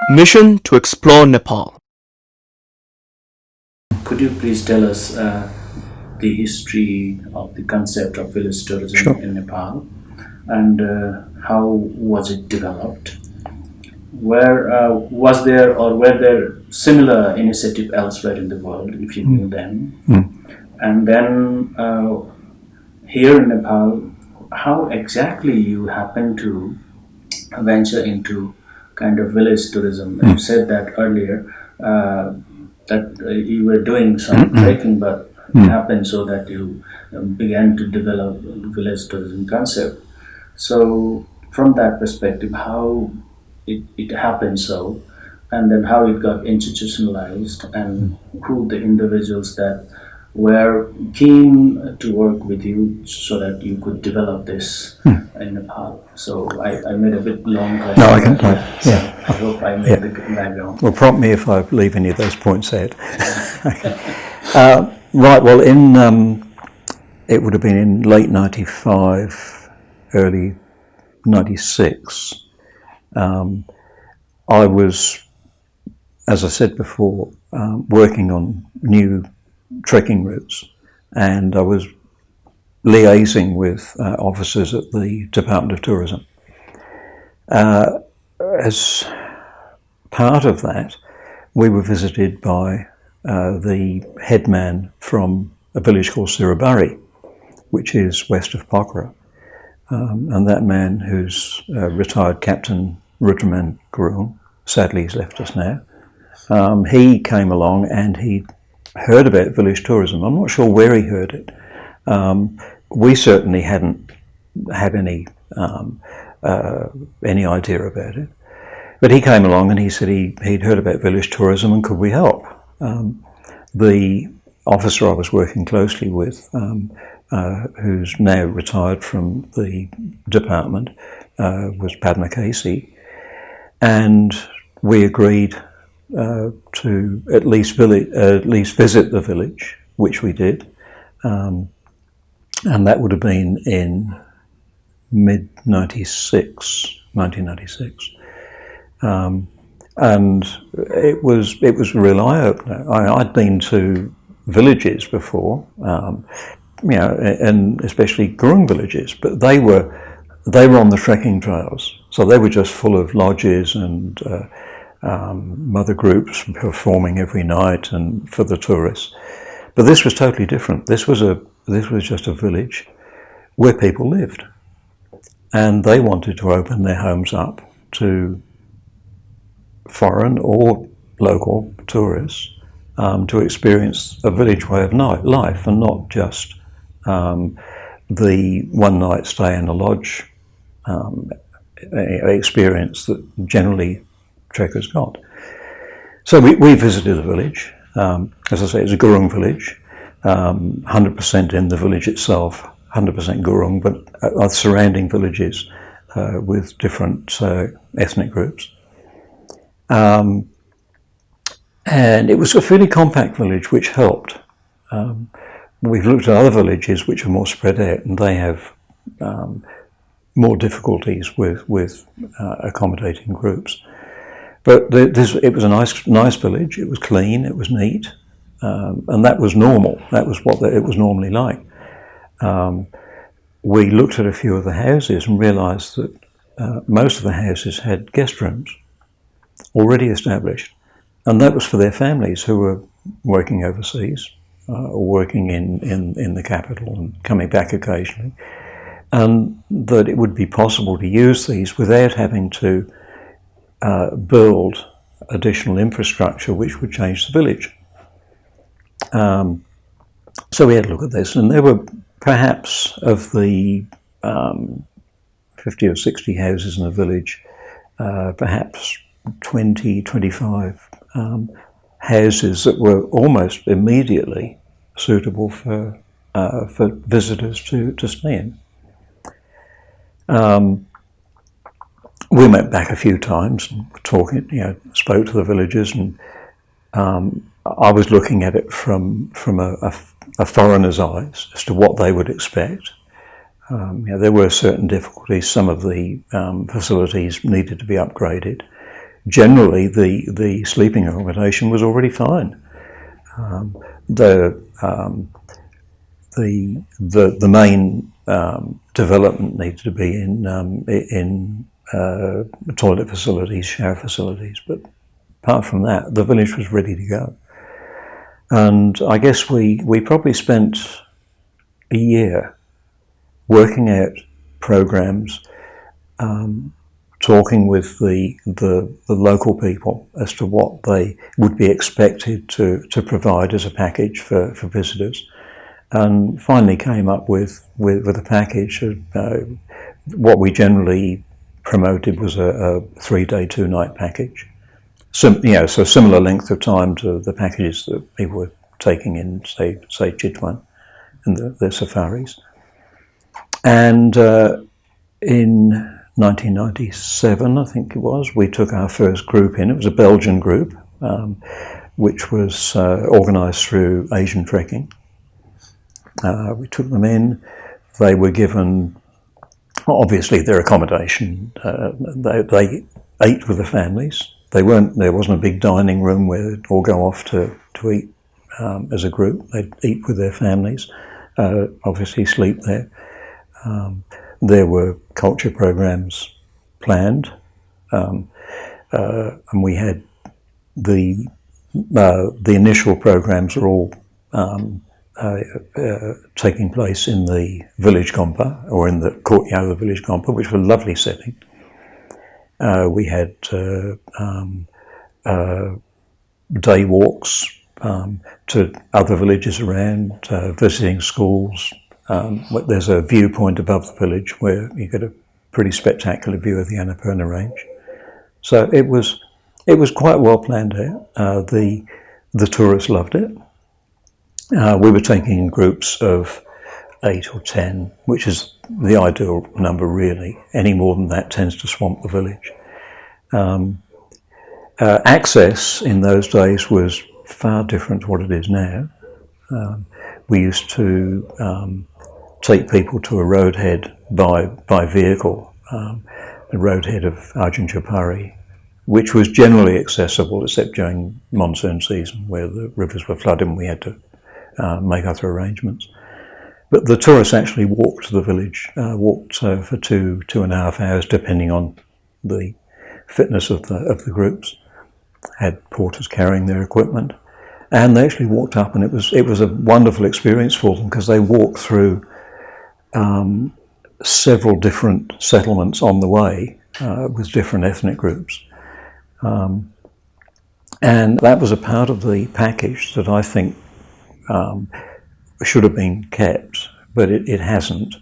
Mission to explore Nepal. Could you please tell us the history of the concept of village tourism Sure. in Nepal, and how was it developed? Where was there or were there similar initiative elsewhere in the world, if you knew them? And then here in Nepal, how exactly you happen to venture into kind of village tourism? You said that earlier, that you were doing some trekking, but it happened so that you began to develop the village tourism concept. So from that perspective, how it happened so, and then how it got institutionalized, and who the individuals that were keen to work with you so that you could develop this in Nepal. So I made a bit long question. No, I can. So Yeah. I hope I made the background. Well, prompt me if I leave any of those points out. Right. Well, it would have been in late '95, early '96. I was, as I said before, working on new trekking routes, and I was liaising with officers at the Department of Tourism. As part of that, we were visited by the headman from a village called Sirubari, which is west of Pokhara. And that man, who's retired Captain Tek Gurung, sadly he's left us now, he came along and he heard about village tourism. I'm not sure where he heard it. We certainly hadn't had any idea about it. But he came along and he said he'd heard about village tourism and could we help? The officer I was working closely with, who's now retired from the department, was Padma Casey, and we agreed to at least visit the village, which we did, and that would have been in mid 1996. And it was a real eye opener. I'd been to villages before, and especially Gurung villages, but they were on the trekking trails, so they were just full of lodges and mother groups performing every night and for the tourists. But this was totally different. This was just a village where people lived, and they wanted to open their homes up to foreign or local tourists to experience a village way of life, and not just the one night stay in a lodge experience that generally trekkers got. So we visited the village. As I say, it's a Gurung village, 100% in the village itself, 100% Gurung, but surrounding villages with different ethnic groups. And it was a fairly compact village, which helped. We've looked at other villages which are more spread out, and they have more difficulties with accommodating groups. But it was a nice village. It was clean. It was neat, and that was normal. That was what it was normally like. We looked at a few of the houses and realised that most of the houses had guest rooms already established, and that was for their families who were working overseas or working in the capital and coming back occasionally, and that it would be possible to use these without having to build additional infrastructure which would change the village. So we had a look at this, and there were perhaps of the 50 or 60 houses in the village, perhaps 20, 25 houses that were almost immediately suitable for visitors to stay in. We went back a few times and spoke to the villagers, and I was looking at it from a foreigner's eyes as to what they would expect. There were certain difficulties. Some of the facilities needed to be upgraded. generally the sleeping accommodation was already fine. The main development needed to be in toilet facilities, shower facilities, but apart from that, the village was ready to go. And I guess we probably spent a year working out programs, talking with the local people as to what they would be expected to provide as a package for visitors, and finally came up with a package. What we generally promoted was a 3-day, 2-night package. So similar length of time to the packages that people were taking in, say Chitwan and the safaris. And in 1997, I think it was, we took our first group in. It was a Belgian group, which was organised through Asian Trekking. We took them in. They were given, obviously, their accommodation. They ate with the families. There wasn't a big dining room where they'd all go off to eat as a group. They'd eat with their families, obviously sleep there. There were culture programs planned, and we had the initial programs are all taking place in the village compa, or in the courtyard of the village compa, which was a lovely setting. We had day walks to other villages around, visiting schools. There's a viewpoint above the village where you get a pretty spectacular view of the Annapurna Range. So it was quite well planned out. The tourists loved it. We were taking in groups of 8 or 10, which is the ideal number really. Any more than that tends to swamp the village. Access in those days was far different to what it is now. We used to take people to a roadhead by vehicle, the roadhead of Ajahn Chapari, which was generally accessible except during monsoon season where the rivers were flooded and we had to make other arrangements. But the tourists actually walked to the village, walked for 2.5 hours, depending on the fitness of the groups. Had porters carrying their equipment, and they actually walked up, and it was a wonderful experience for them because they walked through several different settlements on the way with different ethnic groups, and that was a part of the package that I think should have been kept, but it hasn't,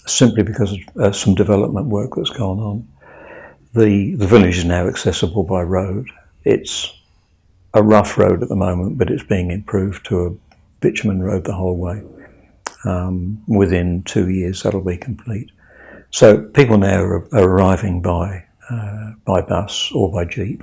simply because of some development work that's gone on. The village is now accessible by road. It's a rough road at the moment, but it's being improved to a bitumen road the whole way. Within 2 years, that'll be complete. So people now are arriving by bus or by jeep,